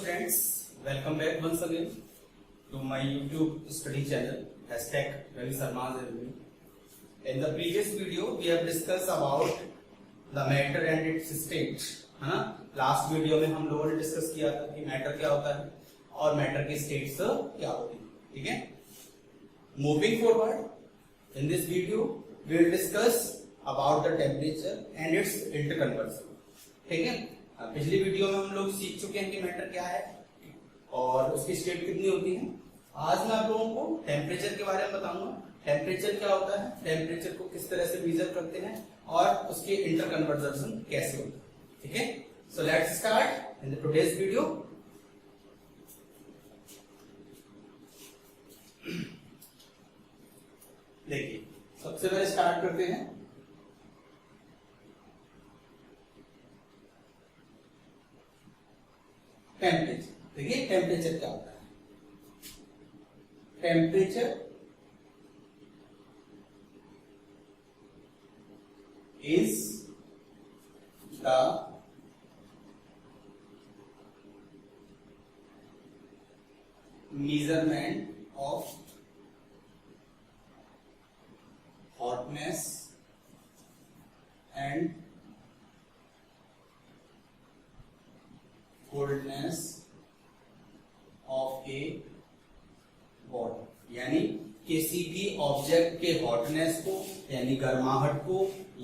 friends, welcome back once again to my YouTube study channel #Ravi Sarma's Review. In the previous video, we have discussed about the matter and its state. है ना? Last video में हम लोगों ने discuss किया था कि matter क्या होता है और मैटर की स्टेट्स क्या होती है. ठीक है. Moving forward in this video we will discuss about the temperature and its interconversion. ठीक है. पिछली वीडियो में हम लोग सीख चुके हैं कि मैटर क्या है और उसकी स्टेट कितनी होती है. आज मैं आप लोगों को टेम्परेचर के बारे में बताऊंगा. टेम्परेचर क्या होता है, टेम्परेचर को किस तरह से मेजर करते हैं और उसके इंटरकन्वर्सन कैसे होता है. ठीक है. So let's start in the today's video. देखिए, सबसे पहले स्टार्ट करते हैं टेम्परेचर. देखिए टेम्परेचर क्या होता है. Temperature is the measurement of hotness and coldness of a body. यानी किसी भी ऑब्जेक्ट के हॉटनेस को यानी गर्माहट को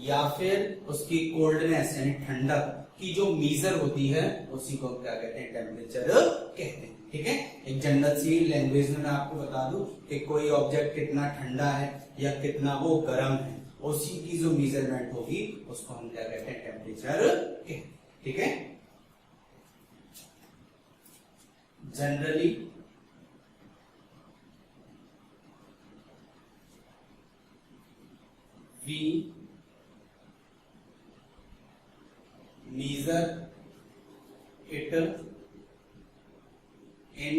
या फिर उसकी कोल्डनेस यानी ठंडक की जो मीजर होती है उसी को क्या कहते हैं, टेम्परेचर कहते हैं. ठीक है. एक जनरल सी लैंग्वेज में मैं आपको बता दूं कि कोई ऑब्जेक्ट कितना ठंडा है या कितना वो गर्म है, उसी की जो मेजरमेंट होगी उसको हम क्या कहते हैं, टेम्परेचर कहते हैं. ठीक है. Generally we measure it in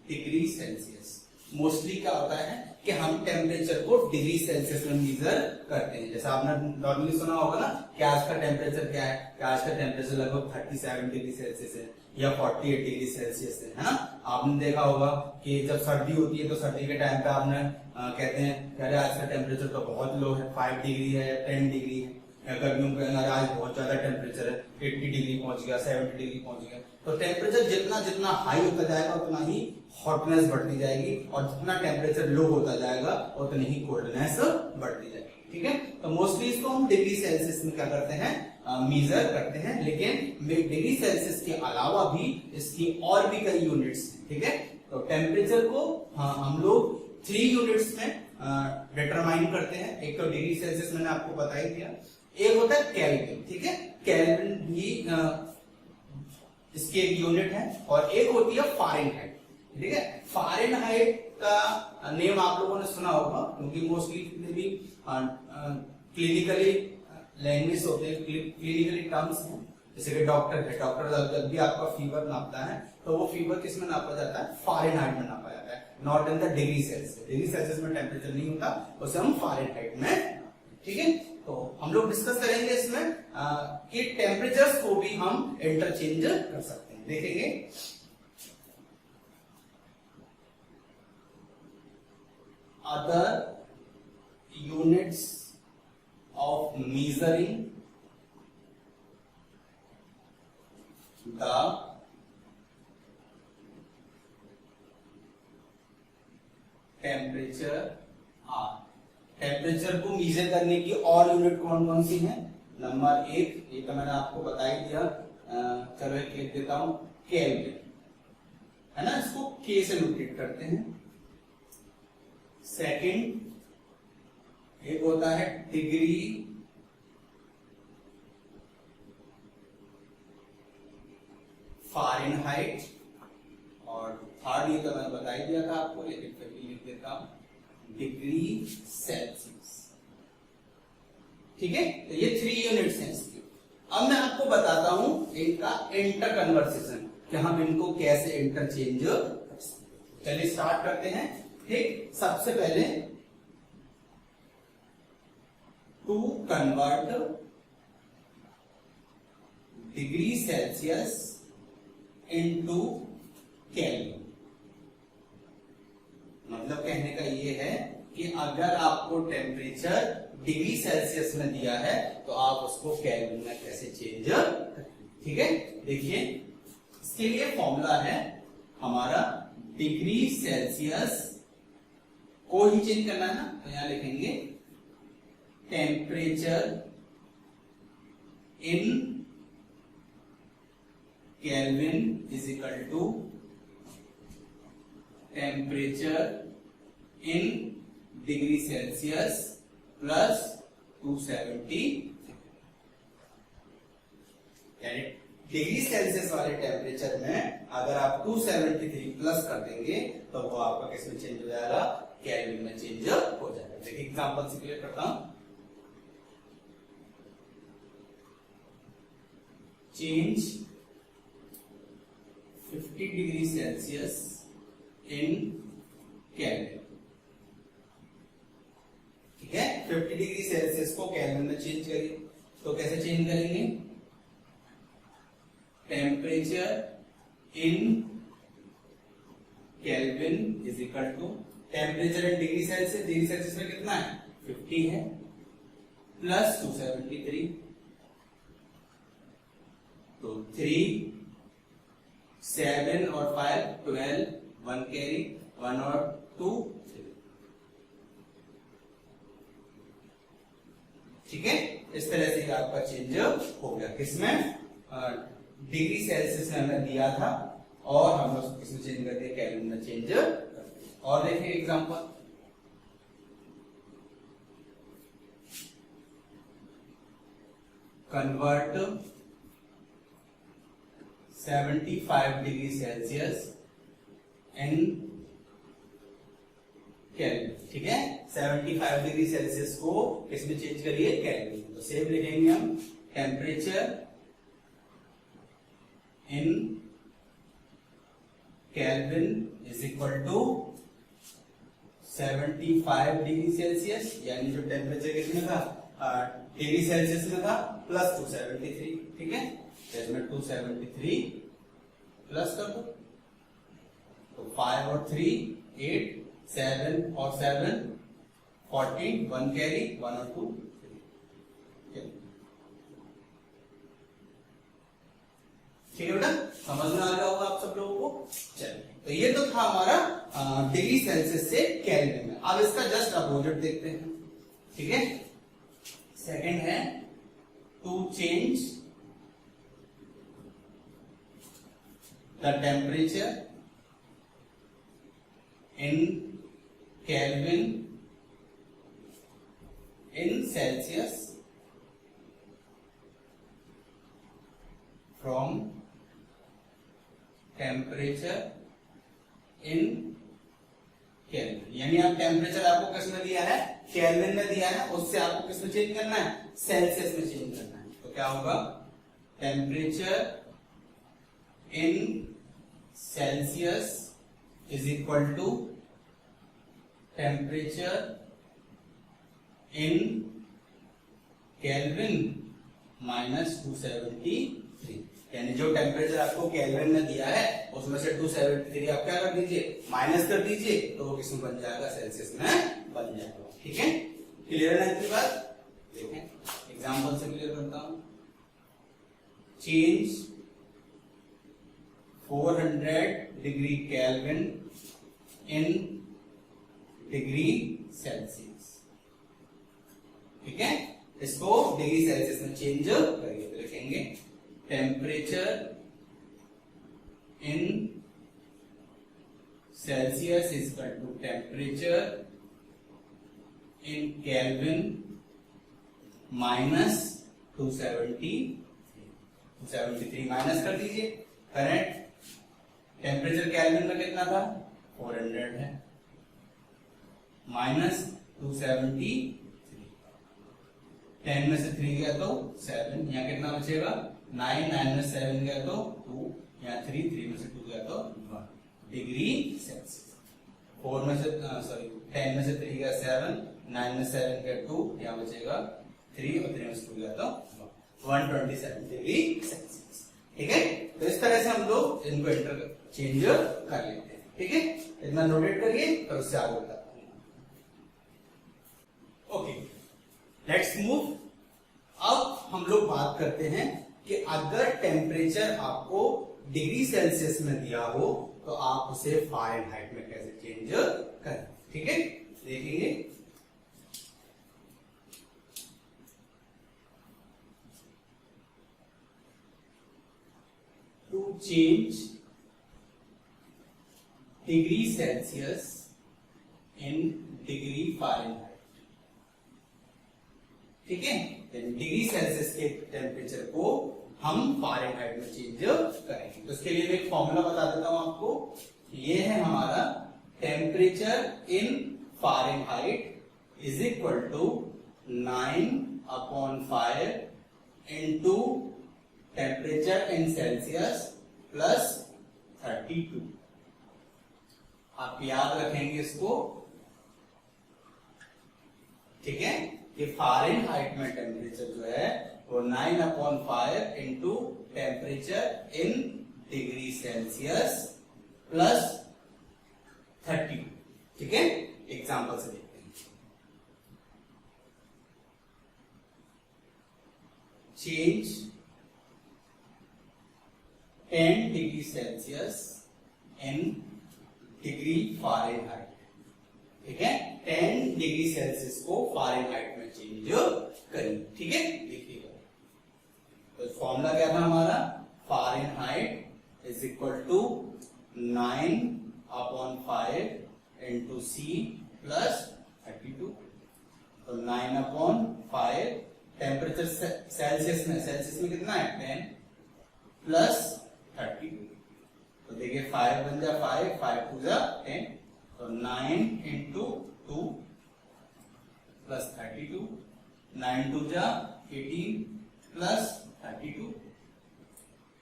degree Celsius. Mostly क्या होता है कि हम टेम्परेचर को डिग्री सेल्सियस में मेजर करते हैं. जैसा आपने नॉर्मली सुना होगा ना कि आज का टेम्परेचर क्या है, कि आज का टेम्परेचर लगभग 37 डिग्री सेल्सियस है या 48 डिग्री सेल्सियस है ना. आपने देखा होगा कि जब सर्दी होती है तो सर्दी के टाइम पे आपने कहते हैं कि अरे आज का टेम्परेचर तो बहुत लो है, 5 डिग्री है, 10 डिग्री है. गर्मियों के अंदर आज बहुत ज्यादा टेम्परेचर है, 80 डिग्री पहुंच गया, 70 डिग्री पहुंच गया. तो टेम्परेचर जितना जितना हाई होता जाएगा उतना ही हॉटनेस बढ़ती जाएगी और जितना टेम्परेचर लो होता जाएगा उतनी ही कोल्डनेस बढ़ती जाएगी. ठीक है. तो मोस्टली इसको हम डिग्री सेल्सियस में क्या करते हैं, मेजर करते हैं. लेकिन डिग्री सेल्सियस के अलावा भी इसकी और भी कई यूनिट्स हैं. ठीक है. तो टेम्परेचर को हम लोग 3 यूनिट्स में डिटरमाइन करते हैं. एक तो डिग्री सेल्सियस मैंने आपको बता ही दिया, एक होता है केल्विन. ठीक है. केल्विन भी इसकी एक यूनिट है और एक होती है फारेनहाइट. ठीक है. फारेनहाइट का नेम आप लोगों ने सुना होगा क्योंकि मोस्टली जितने भी क्लिनिकली लैंग्वेज होते हैं, क्लिनिकली टर्म्स हैं, जैसे कि डॉक्टर है, डॉक्टर जब भी आपका फीवर नापता है तो वो फीवर किस में नापा जाता है, फारेनहाइट में नापा जाता है, not in the degree Celsius. Degree Celsius में टेम्परेचर नहीं होता, उसे हम फारेनहाइट में. ठीक है. तो हम लोग डिस्कस करेंगे इसमें कि टेम्परेचर्स को भी हम इंटरचेंज कर सकते हैं. देखेंगे other units of measuring the temperature are. Temperature को मेजर करने की और यूनिट कौन कौन सी है. नंबर 1, ये तो मैंने आपको बता ही दिया, चलो एक लिख देता हूं, केल्विन है ना, इसको के से नोटेट करते हैं. सेकंड एक होता है डिग्री फारेनहाइट और थर्ड ये तो मैंने बता ही दिया था आपको, लेकिन फिर भी लिख देता हूं, डिग्री सेल्सियस. ठीक है. तो ये 3 यूनिट्स हैं इसकी. अब मैं आपको बताता हूं इनका इंटरकन्वर्सेशन कि हम इनको कैसे इंटरचेंज कर सकते हैं. चलिए स्टार्ट करते हैं. ठीक. सबसे पहले to convert degree Celsius into Kelvin. मतलब कहने का ये है कि अगर आपको टेम्परेचर डिग्री सेल्सियस में दिया है तो आप उसको केल्विन में कैसे चेंज करें। ठीक है, देखिए इसके लिए फॉर्मूला है हमारा डिग्री सेल्सियस को ही चेंज करना है ना, तो यहां लिखेंगे temperature in Kelvin is equal to temperature in degree Celsius plus 270। यानी डिग्री सेल्सियस वाले टेम्परेचर में अगर आप 273 प्लस कर देंगे तो वो आपका किस में चेंज हो जाएगा, केल्विन में चेंज हो जाएगा। देखिए एग्जांपल से क्लियर करता हूं। Change 50 degree Celsius in Kelvin. ठीक है, 50 डिग्री सेल्सियस को केल्विन में चेंज करिए, तो कैसे चेंज करेंगे, temperature in Kelvin is equal to temperature in degree Celsius, degree Celsius में कितना है 50 है, प्लस 273, तो 3 7 और 5 12, 1 कैरी, 1 और 2 3। ठीक है, इस तरह से आपका चेंज हो गया। किसमें, डिग्री सेल्सियस में हमें दिया था और हम लोग किसमें चेंज कर दिया, केल्विन में चेंज। और देखिए example, convert 75 degree Celsius in Kelvin. ठीक है, 75 डिग्री सेल्सियस को किसमें चेंज करिए, केल्विन। तो सेम लिखेंगे हम temperature in Kelvin is equal to 75 degree Celsius, यानी जो टेम्परेचर किसमें था, डिग्री सेल्सियस में था, प्लस 273। ठीक है, इसमें 273 प्लस कर दो, तो 5 और 3 8, 7 और 7 14, 1 कैरी, 1 और 2 3। ठीक है बेटा, समझ में आ गया होगा आप सब लोगों को। चलिए, तो ये तो था हमारा डिग्री सेल्सियस से केल्विन में। अब इसका जस्ट अपोजिट देखते हैं। ठीक है, सेकंड है to change the temperature in Kelvin in Celsius from temperature in Kelvin. यानी आप टेम्परेचर आपको किस में दिया है, केल्विन में दिया है, उससे आपको किस में चेंज करना है, सेल्सियस में चेंज करना है। तो क्या होगा, temperature in Celsius is equal to temperature in Kelvin minus 273। यानी जो टेम्परेचर आपको केल्विन में दिया है उसमें से 273 आप क्या कर दीजिए, माइनस कर दीजिए, तो वो किसमें बन जाएगा, सेल्सियस में बन जाएगा। ठीक है, क्लियर है इतनी बात। देखें एग्जांपल से क्लियर करता हूं। चेंज 400 डिग्री केल्विन इन डिग्री सेल्सियस। ठीक है, इसको डिग्री सेल्सियस में चेंज करिए, तो लिखेंगे temperature in Celsius is equal to temperature in Kelvin minus 273 minus कर दीजिए। करंट टेम्परेचर केल्विन में कितना था, 400 है, माइनस 273, 10 में से 3 गया तो 7, यहाँ कितना बचेगा 9, 9 में 7 गया तो 2, यहाँ 3, 3 में से 2 गया तो 1 डिग्री सेल्सियस। 4 में से 10 में से 3 गया 7, 9 में 7 गया 2, यहाँ बचेगा 3 और 3 में से 2 गया तो 127 डिग्री सेल्सियस। ठीक है। तो इस तरह से हम लोग इनको इंटरचेंज कर लेते हैं, ठीक है। इतना नोटेट करिए तो उससे आगे बताता हूं। Okay, let's move. अब हम लोग बात करते हैं कि अगर टेम्परेचर आपको डिग्री सेल्सियस में दिया हो तो आप उसे फ़ारेनहाइट में कैसे चेंज करें, ठीक है। देखेंगे to change degree Celsius in degree Fahrenheit, ठीक है। डिग्री सेल्सियस के टेम्परेचर को हम फ़ारेनहाइट में चेंज करेंगे। तो उसके लिए मैं एक फॉर्मूला बता देता हूं आपको। ये है हमारा temperature in Fahrenheit is equal to 9/5 into temperature in Celsius plus 32। आप याद रखेंगे इसको, ठीक है। कि फ़ारेनहाइट में टेम्परेचर जो है वो 9/5 into temperature in degree Celsius plus 32, ठीक है। एग्जाम्पल से देखते हैं। Change 10 degree Celsius in degree Fahrenheit, ठीक है। 10 डिग्री सेल्सियस को फ़ारेनहाइट में चेंज करेंगे, ठीक है। देखिएगा तो फॉर्मूला क्या था हमारा, Fahrenheit is equal to 9/5 into C plus 32। तो 9/5 टेम्परेचर सेल्सियस में कितना है 10 प्लस 32। तो देखिए 5 बन जा 5, 5 2 जा 10, तो 9 इंटू 2 प्लस 32, 9 2 जा 18 प्लस 32,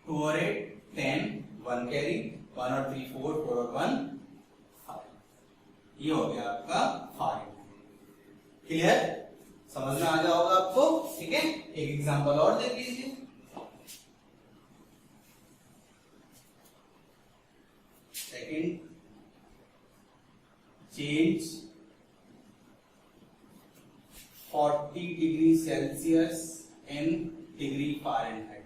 2 और 8 10, 1 कैरी, 1 और 3 4, 4 और 1 5। ये हो गया आपका फ़ारेनहाइट। क्लियर, समझ में आ गया होगा आपको, ठीक है। एक एग्जांपल और देख लीजिए। Second, change 40 degree Celsius in degree Fahrenheit.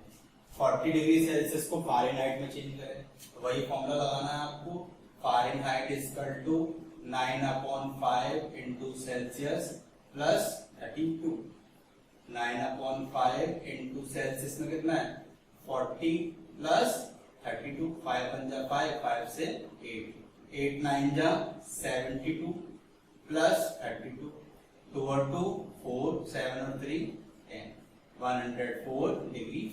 40 degree Celsius को फ़ारेनहाइट में चेंज करें तो वही फॉर्मूला लगाना है आपको। Fahrenheit is equal to 9/5 into Celsius plus 32। 9/5 into Celsius में कितना है 40 प्लस 32, 5 बन जा 5, 5 से 8, 8 9 जा 72 प्लस 32, 2 और 2 4, 7 और 3 10, 104 डिग्री।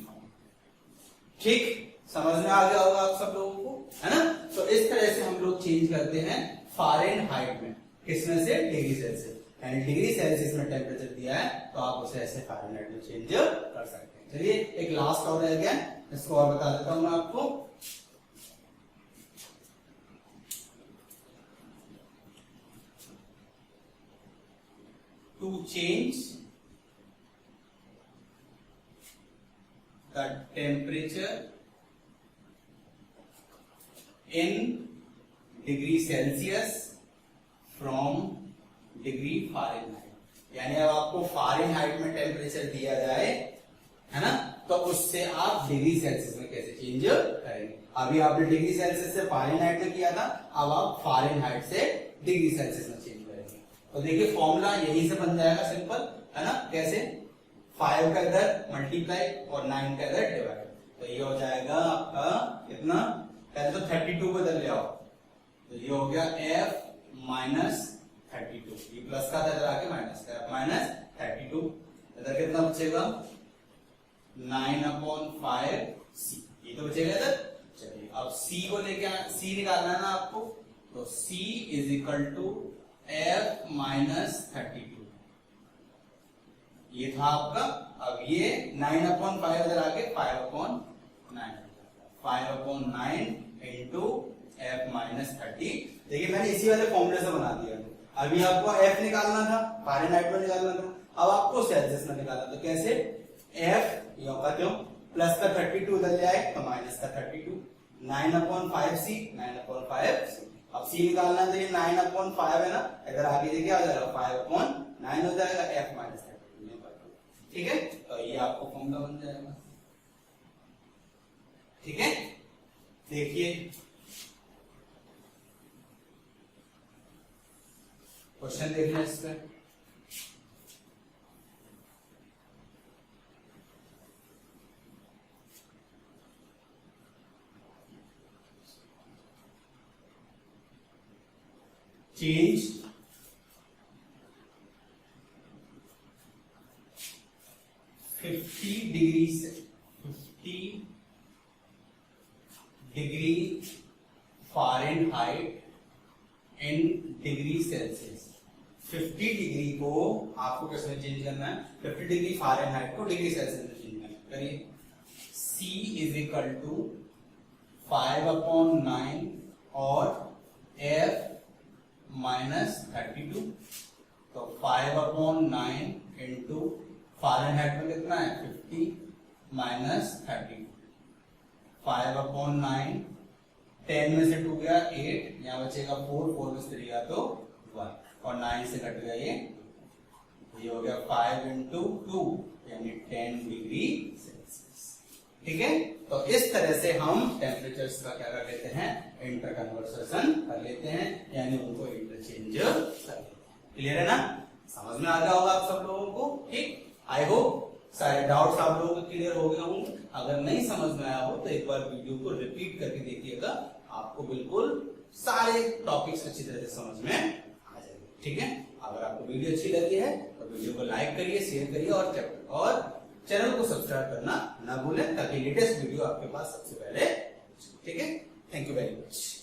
ठीक, समझ में आ गया होगा आप सब लोगों को, है ना। तो इस तरह से हम लोग चेंज करते हैं फ़ारेनहाइट में, किसमें से डिग्री सेल्सियस, यानी डिग्री सेल्सियस में टेम्परेचर दिया है तो आप उसे ऐसे फ़ारेनहाइट में चेंज कर सकते हैं। चलिए एक लास्ट और रह गया, इसको और बता देता हूं मैं आपको। To change the temperature in degree Celsius from degree Fahrenheit, यानी अब आपको फ़ारेनहाइट में टेम्परेचर दिया जाए, है ना, तो उससे आप डिग्री सेल्सियस में कैसे चेंज करेंगे। अभी आपने डिग्री सेल्सियस से फ़ारेनहाइट में किया था, अब आप फ़ारेनहाइट से डिग्री सेल्सियस में चेंज करेंगे। तो देखिए फॉर्मूला यही से बन जाएगा, सिंपल, है ना। कैसे, 5 का इधर मल्टीप्लाई और 9 का इधर डिवाइड, तो ये हो जाएगा आपका कितना, पहले तो 32 को इधर ले आओ, तो ये हो गया f माइनस 32, ये प्लस का था इधर आके माइनस का, माइनस 32, इधर कितना बचेगा 9/5 c, ये तो बचेगा इधर। चलिए अब c को लेके c निकालना है ना आपको, तो c is equal to f minus 32, ये था आपका। अब ये 9/5 इधर आके 5/9, 5/9 इंटू f माइनस 30। देखिए मैंने इसी वाले फॉर्मूले से बना दिया। अभी आपको f निकालना था, फ़ारेनहाइट में निकालना था, अब आपको सेल्सियस में निकालना, तो कैसे, f यों का त्यों प्लस का 32 उधर जाए तो माइनस का 32, 9/5c, 9/5c। अब c निकालना है तो ये 9/5 है ना, इधर आगे देखिए आ जाएगा 5/9 हो जाएगा, f माइनस 32। ठीक है, तो ये आपको फॉर्मूला बन जाएगा। ठीक है, देखिए क्वेश्चन देखना इस पे। चेंज 50 डिग्री फ़ारेनहाइट इन डिग्री सेल्सियस। 50 डिग्री को आपको किसमें चेंज करना है, 50 डिग्री फ़ारेनहाइट को डिग्री सेल्सियस में चेंज करना है। करिए, C = 5/9 और F -32, तो 5/9 इंटू फ़ारेनहाइट में कितना है 50 -32, 5/9, 10 में से 2 गया 8, यहाँ बचेगा 4, 4 में से 3 गया तो 1 और 9 से कट गया ये हो गया 5 इंटू 2 यानी 10 डिग्री सेल्सियस। ठीक है, तो इस तरह से हम टेम्परेचर्स का क्या कर लेते हैं, इंटर कन्वर्सेशन कर लेते हैं, यानी उनको इंटरचेंज कर लेते हैं। क्लियर है ना, समझ में आ गया होगा आप सब लोगों को। ठीक, आई होप सारे डाउट्स आप लोगों को क्लियर हो गए होंगे। अगर नहीं समझ में आया हो तो एक बार वीडियो को रिपीट करके देखिएगा, आपको बिल्कुल सारे टॉपिक्स अच्छी तरह से समझ में आ जाएंगे। ठीक है, अगर आपको वीडियो अच्छी लगी है तो वीडियो को लाइक करिए, शेयर करिए और चैनल को सब्सक्राइब करना ना भूलें, ताकि लेटेस्ट वीडियो आपके पास सबसे पहले। ठीक है, थैंक यू वेरी मच।